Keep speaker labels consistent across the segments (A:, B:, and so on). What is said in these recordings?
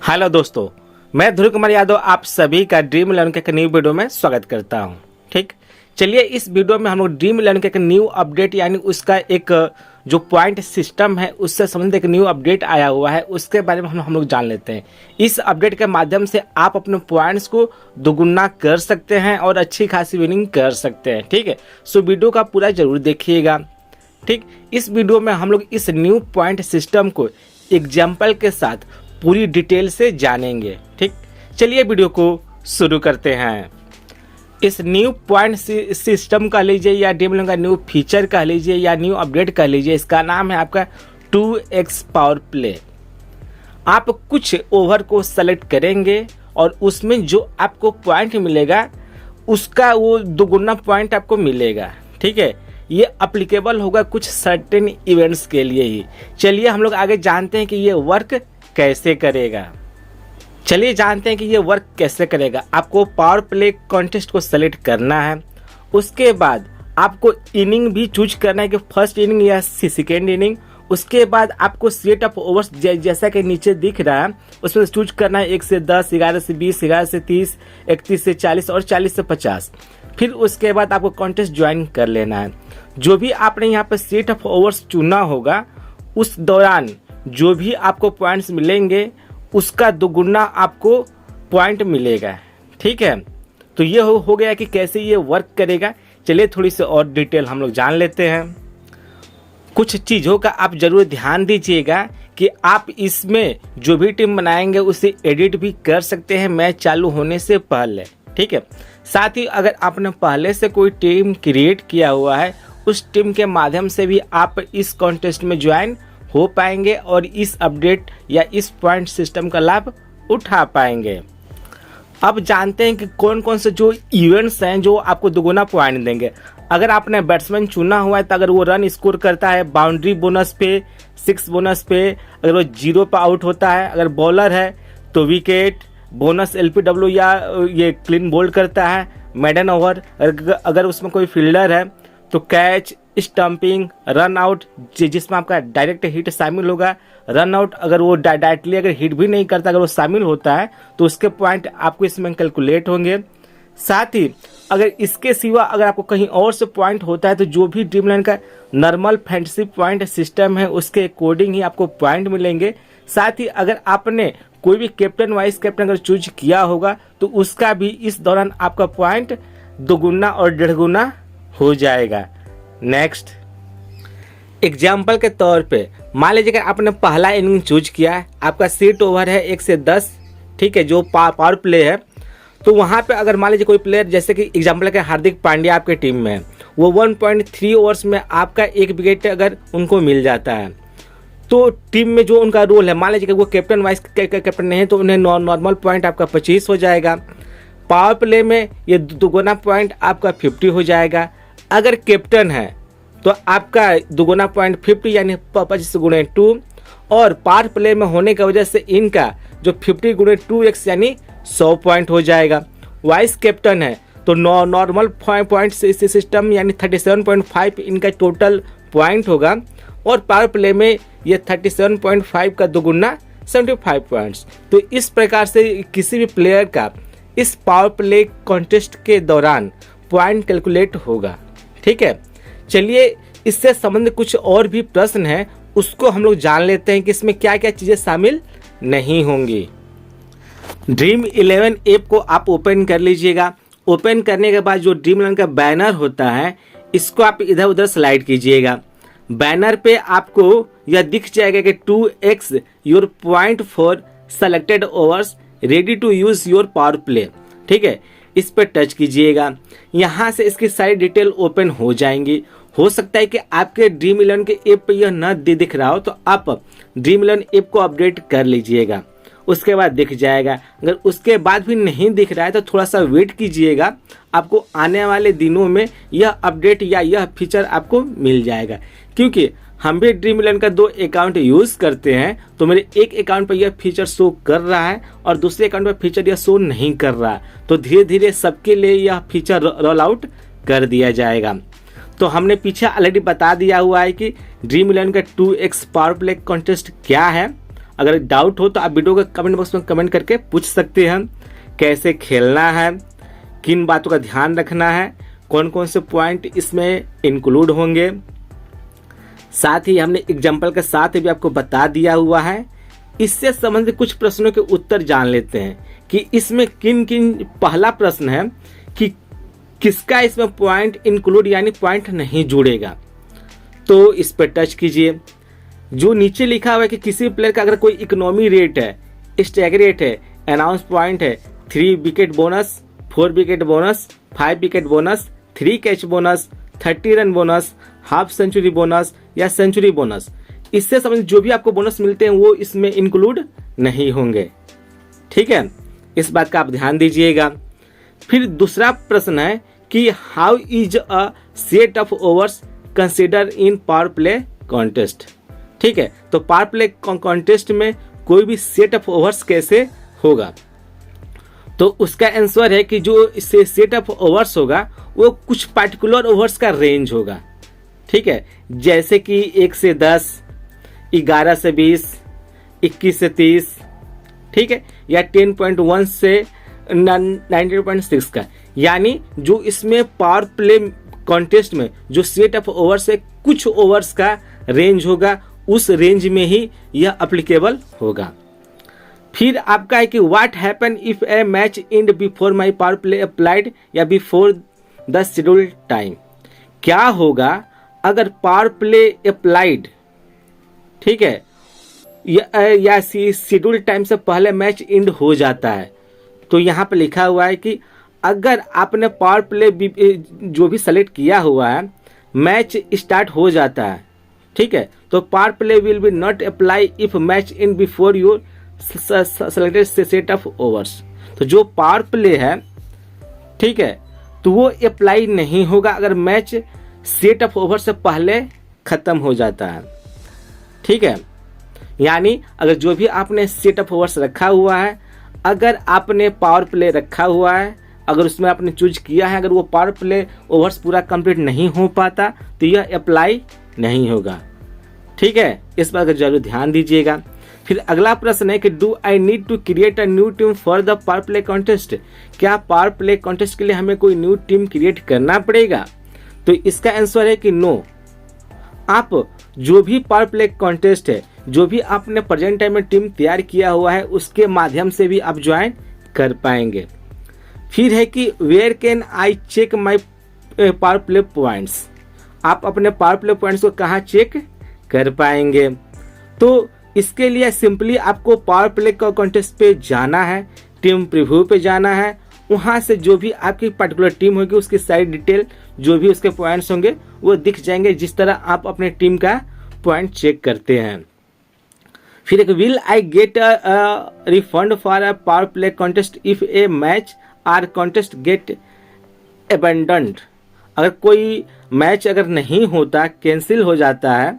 A: Hello दोस्तों, मैं ध्रुव कुमार यादव आप सभी का ड्रीम इलेवन के एक न्यू वीडियो में स्वागत करता हूं। ठीक, चलिए इस वीडियो में हम लोग ड्रीम इलेवन के एक न्यू अपडेट यानी उसका एक जो पॉइंट सिस्टम है उससे संबंधित एक न्यू अपडेट आया हुआ है, उसके बारे में हम लोग जान लेते हैं। इस अपडेट के माध्यम से आप अपने पॉइंट्स को दोगुना कर सकते हैं और अच्छी खासी विनिंग कर सकते हैं। ठीक है, सो वीडियो का पूरा जरूर देखिएगा। ठीक, इस वीडियो में हम लोग इस न्यू पॉइंट सिस्टम को एग्जाम्पल के साथ पूरी डिटेल से जानेंगे। ठीक, चलिए वीडियो को शुरू करते हैं। इस न्यू पॉइंट सिस्टम कह लीजिए या ड्रीम इलेवन का न्यू फीचर कह लीजिए या न्यू अपडेट कह लीजिए, इसका नाम है आपका 2x पावर प्ले। आप कुछ ओवर को सेलेक्ट करेंगे और उसमें जो आपको पॉइंट मिलेगा उसका वो दोगुना पॉइंट आपको मिलेगा। ठीक है, ये अप्लीकेबल होगा कुछ सर्टेन इवेंट्स के लिए ही। चलिए हम लोग आगे जानते हैं कि ये वर्क कैसे करेगा। चलिए जानते हैं कि ये वर्क कैसे करेगा। आपको पावर प्ले कॉन्टेस्ट को सेलेक्ट करना है, उसके बाद आपको इनिंग भी चूज करना है कि फर्स्ट इनिंग या सेकेंड इनिंग। उसके बाद आपको सेट ऑफ ओवर्स जैसा कि नीचे दिख रहा है उसमें चूज करना है 1 से 10, 11 से 20, 11 से 30, 31 से 40 और 40 से 50। फिर उसके बाद आपको कॉन्टेस्ट ज्वाइन कर लेना है। जो भी आपने यहाँ पर सेट ऑफ ओवर्स चुना होगा उस दौरान जो भी आपको पॉइंट्स मिलेंगे उसका दोगुना आपको पॉइंट मिलेगा। ठीक है, तो ये हो गया कि कैसे ये वर्क करेगा। चलिए थोड़ी सी और डिटेल हम लोग जान लेते हैं। कुछ चीज़ों का आप जरूर ध्यान दीजिएगा कि आप इसमें जो भी टीम बनाएंगे उसे एडिट भी कर सकते हैं मैच चालू होने से पहले। ठीक है, साथ ही अगर आपने पहले से कोई टीम क्रिएट किया हुआ है उस टीम के माध्यम से भी आप इस कॉन्टेस्ट में ज्वाइन हो पाएंगे और इस अपडेट या इस पॉइंट सिस्टम का लाभ उठा पाएंगे। अब जानते हैं कि कौन कौन से जो इवेंट्स हैं जो आपको दोगुना पॉइंट देंगे। अगर आपने बैट्समैन चुना हुआ है तो अगर वो रन स्कोर करता है बाउंड्री बोनस पे, 6 बोनस पे, अगर वो 0 पे आउट होता है, अगर बॉलर है तो विकेट, बोनस LPW या ये क्लीन बोल्ड करता है, मेडन ओवर, अगर उसमें कोई फील्डर है तो कैच, स्टंपिंग, रन आउट जिसमें आपका डायरेक्ट हिट शामिल होगा, रन आउट अगर वो डायरेक्टली अगर हिट भी नहीं करता अगर वो शामिल होता है तो उसके पॉइंट आपको इसमें कैलकुलेट होंगे। साथ ही अगर इसके सिवा अगर आपको कहीं और से पॉइंट होता है तो जो भी ड्रीम इलेवन का नॉर्मल फैंटेसी पॉइंट सिस्टम है उसके अकॉर्डिंग ही आपको पॉइंट मिलेंगे। साथ ही अगर आपने कोई भी कैप्टन वाइस कैप्टन अगर चूज किया होगा तो उसका भी इस दौरान आपका पॉइंट दोगुना और डेढ़ गुना हो जाएगा। नेक्स्ट एग्जाम्पल के तौर पे मान लीजिए अगर आपने पहला इनिंग चूज किया है, आपका सेट ओवर है 1 से 10, ठीक है, जो पावर प्ले है, तो वहां पे अगर मान लीजिए कोई प्लेयर जैसे कि एग्जाम्पल के हार्दिक पांड्या आपके टीम में है, वो 1.3 ओवर्स में आपका एक विकेट अगर उनको मिल जाता है तो टीम में जो उनका रोल है, मान लीजिए कि वो कैप्टन वाइस कैप्टन नहीं है तो उन्हें नॉर्मल पॉइंट आपका 25 हो जाएगा। पावर प्ले में ये दोगुना पॉइंट आपका 50 हो जाएगा। अगर कैप्टन है तो आपका दोगुना पॉइंट 50 यानी 25 गुणे 2, और पावर प्ले में होने की वजह से इनका जो 50 गुणे 2x यानी 100 पॉइंट हो जाएगा। वाइस कैप्टन है तो नॉर्मल पॉइंट सिस्टम यानी 37.5 इनका टोटल पॉइंट होगा और पावर प्ले में ये 37.5 का दोगुना 75 पॉइंट्स। तो इस प्रकार से किसी भी प्लेयर का इस पावर प्ले कॉन्टेस्ट के दौरान पॉइंट कैलकुलेट होगा। ठीक है, चलिए इससे संबंधित कुछ और भी प्रश्न हैं उसको हम लोग जान लेते हैं कि इसमें क्या क्या चीज़ें शामिल नहीं होंगी। ड्रीम इलेवन ऐप को आप ओपन कर लीजिएगा। ओपन करने के बाद जो ड्रीम इलेवन का बैनर होता है इसको आप इधर उधर स्लाइड कीजिएगा। बैनर पे आपको यह दिख जाएगा कि 2x your point for selected overs ready to use your power play. ठीक है, इस पर टच कीजिएगा। यहाँ से इसकी सारी डिटेल ओपन हो जाएंगी। हो सकता है कि आपके ड्रीम इलेवन के ऐप पे यह न दिख रहा हो तो आप ड्रीम इलेवन ऐप को अपडेट कर लीजिएगा, उसके बाद दिख जाएगा। अगर उसके बाद भी नहीं दिख रहा है तो थोड़ा सा वेट कीजिएगा, आपको आने वाले दिनों में यह अपडेट या यह फीचर आपको मिल जाएगा। क्योंकि हम भी ड्रीम इलेवन का 2 अकाउंट यूज़ करते हैं तो मेरे एक अकाउंट पर यह फीचर शो कर रहा है और दूसरे अकाउंट पर फीचर यह शो नहीं कर रहा है, तो धीरे धीरे सबके लिए यह फीचर रोल आउट कर दिया जाएगा। तो हमने पीछे ऑलरेडी बता दिया हुआ है कि ड्रीम इलेवन का 2x पावर प्ले कॉन्टेस्ट क्या है। अगर डाउट हो तो आप वीडियो के कमेंट बॉक्स में कमेंट करके पूछ सकते हैं कैसे खेलना है, किन बातों का ध्यान रखना है, कौन कौन से पॉइंट इसमें इंक्लूड होंगे। साथ ही हमने एग्जाम्पल के साथ भी आपको बता दिया हुआ है। इससे संबंधित कुछ प्रश्नों के उत्तर जान लेते हैं कि इसमें किन किन, पहला प्रश्न है कि किसका इसमें पॉइंट इंक्लूड यानी पॉइंट नहीं जुड़ेगा। तो इस पर टच कीजिए। जो नीचे लिखा हुआ है कि किसी प्लेयर का अगर कोई इकोनॉमी रेट है, स्टैग रेट है, अनाउंस पॉइंट है, 3 wicket bonus, 4 wicket bonus, 5 wicket bonus, 3 catch bonus, 30 run bonus, half century bonus या सेंचुरी बोनस, इससे संबंधित जो भी आपको बोनस मिलते हैं वो इसमें इंक्लूड नहीं होंगे। ठीक है, इस बात का आप ध्यान दीजिएगा। फिर दूसरा प्रश्न है कि how is a set of overs consider in power play contest. ठीक है, तो पावर प्ले कॉन्टेस्ट में कोई भी सेट ऑफ ओवर्स कैसे होगा, तो उसका आंसर है कि जो इससे सेट ऑफ ओवर्स होगा वो कुछ पार्टिकुलर ओवर्स का रेंज होगा। ठीक है, जैसे कि 1 से 10, 11 से 20, 21 से 30, ठीक है, या 10.1 से 19.6 का। यानी जो इसमें पावर प्ले कॉन्टेस्ट में जो सेट ऑफ ओवर्स है कुछ ओवर्स का रेंज होगा, उस रेंज में ही यह एप्लीकेबल होगा। फिर आपका है कि what happen if a match and before my power play applied या बिफोर द शेड्यूल्ड टाइम। क्या होगा अगर पावर प्ले अप्लाइड, ठीक है, या शेड्यूल टाइम से पहले मैच एंड हो जाता है। तो यहाँ पे लिखा हुआ है कि अगर आपने पावर प्ले जो भी सेलेक्ट किया हुआ है, मैच स्टार्ट हो जाता है, ठीक है, तो power play will be not apply if match and before your selected set of overs. तो जो पावर प्ले है, ठीक है, तो वो अप्लाई नहीं होगा अगर मैच सेट ऑफ ओवर से पहले खत्म हो जाता है। ठीक है, यानी अगर जो भी आपने सेट ऑफ ओवर्स रखा हुआ है, अगर आपने पावर प्ले रखा हुआ है, अगर उसमें आपने चूज किया है, अगर वो पावर प्ले ओवर्स पूरा कंप्लीट नहीं हो पाता तो यह अप्लाई नहीं होगा। ठीक है, इस बात का जरूर ध्यान दीजिएगा। फिर अगला प्रश्न है कि do I need to create a new team for the power play contest. क्या पावर प्ले कॉन्टेस्ट के लिए हमें कोई न्यू टीम क्रिएट करना पड़ेगा? तो इसका आंसर है कि नो। आप जो भी पावर प्ले कॉन्टेस्ट है, जो भी आपने प्रेजेंट टाइम में टीम तैयार किया हुआ है, उसके माध्यम से भी आप ज्वाइन कर पाएंगे। फिर है कि where can I check my power play points. आप अपने पावर प्ले पॉइंट्स को कहाँ चेक कर पाएंगे? तो इसके लिए सिंपली आपको पावर प्ले कॉन्टेस्ट पे जाना है, टीम प्रीव्यू पे जाना है। वहां से जो भी आपकी पर्टिकुलर टीम होगी उसकी सारी डिटेल, जो भी उसके पॉइंट्स होंगे वो दिख जाएंगे, जिस तरह आप अपने टीम का पॉइंट चेक करते हैं। फिर एक will I get a refund for a power play contest if a match or contest get abandoned. अगर कोई मैच अगर नहीं होता, कैंसिल हो जाता है,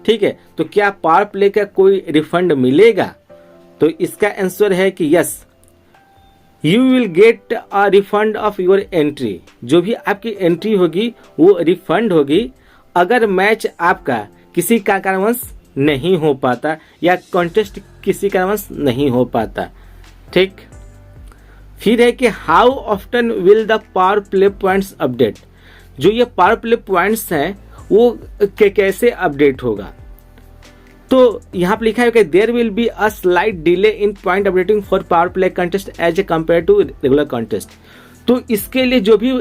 A: ठीक है, तो क्या पावर प्ले का कोई रिफंड मिलेगा? तो इसका आंसर है कि yes, you will get a refund of your entry. जो भी आपकी एंट्री होगी वो रिफंड होगी अगर मैच आपका किसी कारणवश नहीं हो पाता या कॉन्टेस्ट किसी कारणवश नहीं हो पाता। ठीक, फिर है कि how often will the power play points update. जो ये पावर प्ले पॉइंट्स हैं वो कैसे अपडेट होगा? तो यहाँ पर लिखा है कि there will be a slight delay in point updating for power play contest as a compare to regular contest. तो इसके लिए जो भी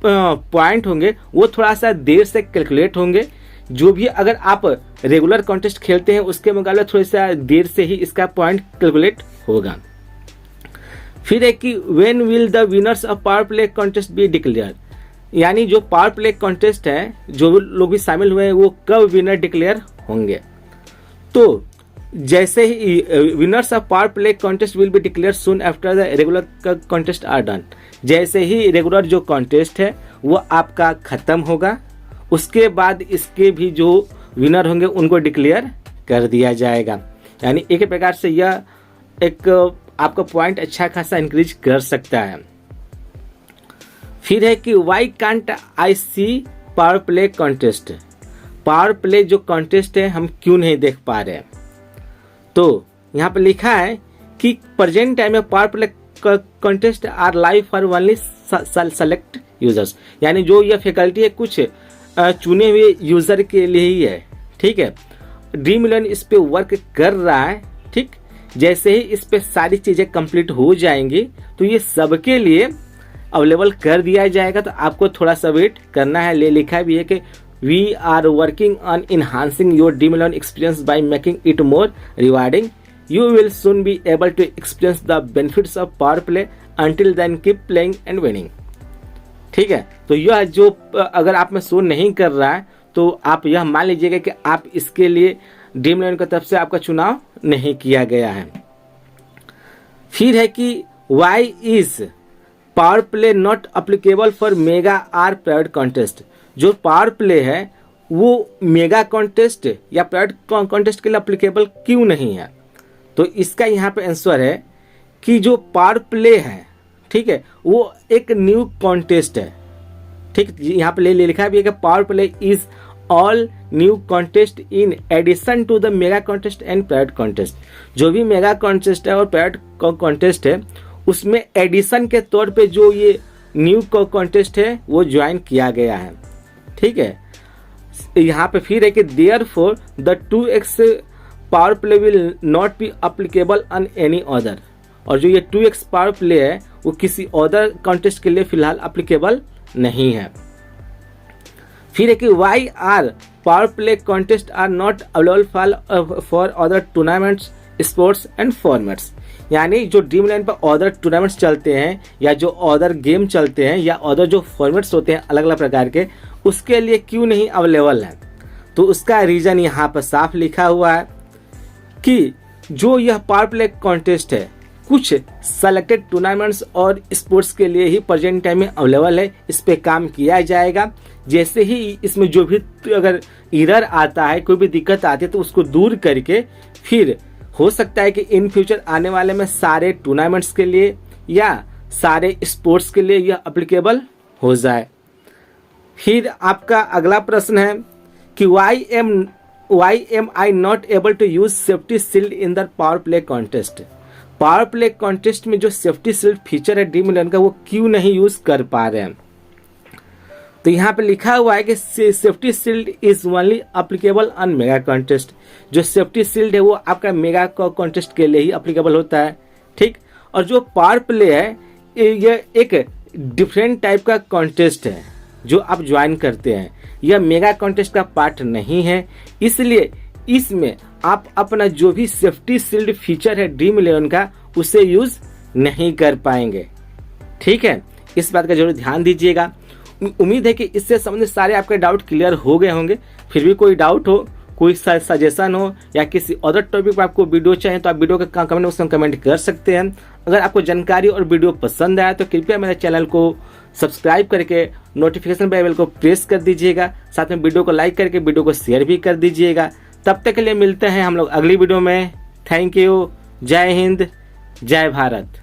A: पॉइंट होंगे वो थोड़ा सा देर से कैलकुलेट होंगे। जो भी अगर आप रेगुलर कॉन्टेस्ट खेलते हैं उसके मुकाबले थोड़ा सा देर से ही इसका पॉइंट कैलकुलेट होगा। फिर है कि when will the winners of power play contest be declare. यानी जो पावर प्ले कॉन्टेस्ट है, जो लोग भी शामिल हुए हैं, वो कब विनर डिक्लेयर होंगे? तो जैसे ही winners of power play contest will be declare soon after the regular contest are done. जैसे ही रेगुलर जो कॉन्टेस्ट है वो आपका खत्म होगा, उसके बाद इसके भी जो विनर होंगे उनको डिक्लेयर कर दिया जाएगा। यानी एक प्रकार से यह एक आपका पॉइंट अच्छा खासा इंक्रीज कर सकता है। फिर है कि why can't I see power play contest. Power play जो कॉन्टेस्ट है हम क्यों नहीं देख पा रहे हैं? तो यहाँ पे लिखा है कि प्रेजेंट टाइम में power play contest are live for only select users, यानी जो यह फैकल्टी है कुछ चुने हुए यूजर के लिए ही है। ठीक है, ड्रीम इलेवन इस पे वर्क कर रहा है। ठीक, जैसे ही इस पे सारी चीजें कंप्लीट हो जाएंगी तो ये सबके लिए अवेलेबल कर दिया जाएगा। तो आपको थोड़ा सा वेट करना है। लिखा भी है कि we are working on enhancing your Dream Eleven experience by making it more rewarding. You will soon be able to experience the benefits of power play until then keep playing and winning. ठीक है, तो यह जो अगर आप में show नहीं कर रहा है तो आप यह मान लीजिएगा कि आप इसके लिए ड्रीम इलेवन की तरफ से आपका चुनाव नहीं किया गया है। फिर है कि why is power play not applicable for mega or private contest. जो पावर प्ले है वो मेगा कॉन्टेस्ट या प्राइवेट कॉन्टेस्ट के लिए अप्लीकेबल क्यों नहीं है? तो इसका यहाँ पे आंसर है कि जो पावर प्ले है, ठीक है, वो एक न्यू कॉन्टेस्ट है। ठीक, यहाँ पे लिखा भी है कि power play is all new contest in addition to the mega contest and private contest. जो भी मेगा कॉन्टेस्ट है और प्राइवेट कॉन्टेस्ट है उसमें एडिशन के तौर पे जो ये न्यू कॉन्टेस्ट है वो ज्वाइन किया गया है। ठीक है, यहाँ पे फिर है कि therefore the 2x power play will not be applicable on any other. और जो ये 2x पावर प्ले है वो किसी अदर कॉन्टेस्ट के लिए फिलहाल अप्लीकेबल नहीं है। फिर है कि why are power play contest are not available for other tournaments sports and formats. यानी जो ड्रीम इलेवन पर अदर टूर्नामेंट्स चलते हैं या जो अदर गेम चलते हैं या अदर जो फॉर्मेट्स होते हैं अलग अलग प्रकार के, उसके लिए क्यों नहीं अवेलेबल है? तो उसका रीजन यहाँ पर साफ लिखा हुआ है कि जो यह पावर प्ले कॉन्टेस्ट है कुछ सेलेक्टेड टूर्नामेंट्स और स्पोर्ट्स के लिए ही प्रेजेंट टाइम में अवेलेबल है। इस पे काम किया जाएगा। जैसे ही इसमें जो भी अगर एरर आता है, कोई भी दिक्कत आती है तो उसको दूर करके फिर हो सकता है कि इन फ्यूचर आने वाले में सारे टूर्नामेंट्स के लिए या सारे स्पोर्ट्स के लिए यह एप्लीकेबल हो जाए। फिर आपका अगला प्रश्न है कि why am I not able to use safety shield in the power play contest. Power play contest में जो सेफ्टी शील्ड फीचर है ड्रीम इलेवन का वो क्यों नहीं यूज कर पा रहे हैं? तो यहाँ पे लिखा हुआ है कि safety shield is only applicable on mega contest. जो सेफ्टी शील्ड है वो आपका मेगा कॉन्टेस्ट के लिए ही अप्लीकेबल होता है। ठीक, और जो पावर प्ले है यह एक डिफरेंट टाइप का कॉन्टेस्ट है जो आप ज्वाइन करते हैं। यह मेगा कॉन्टेस्ट का पार्ट नहीं है, इसलिए इसमें आप अपना जो भी सेफ्टी शील्ड फीचर है ड्रीम इलेवन का उसे यूज नहीं कर पाएंगे। ठीक है, इस बात का जरूर ध्यान दीजिएगा। उम्मीद है कि इससे संबंधित सारे आपके डाउट क्लियर हो गए होंगे। फिर भी कोई डाउट हो, कोई सजेशन हो या किसी अदर टॉपिक पर आपको वीडियो चाहिए तो आप वीडियो के कमेंट बॉक्स में कमेंट कर सकते हैं। अगर आपको जानकारी और वीडियो पसंद आया तो कृपया मेरे चैनल को सब्सक्राइब करके नोटिफिकेशन बेल को प्रेस कर दीजिएगा। साथ में वीडियो को लाइक करके वीडियो को शेयर भी कर दीजिएगा। तब तक के लिए मिलते हैं हम लोग अगली वीडियो में। Thank you. जय हिंद, जय भारत।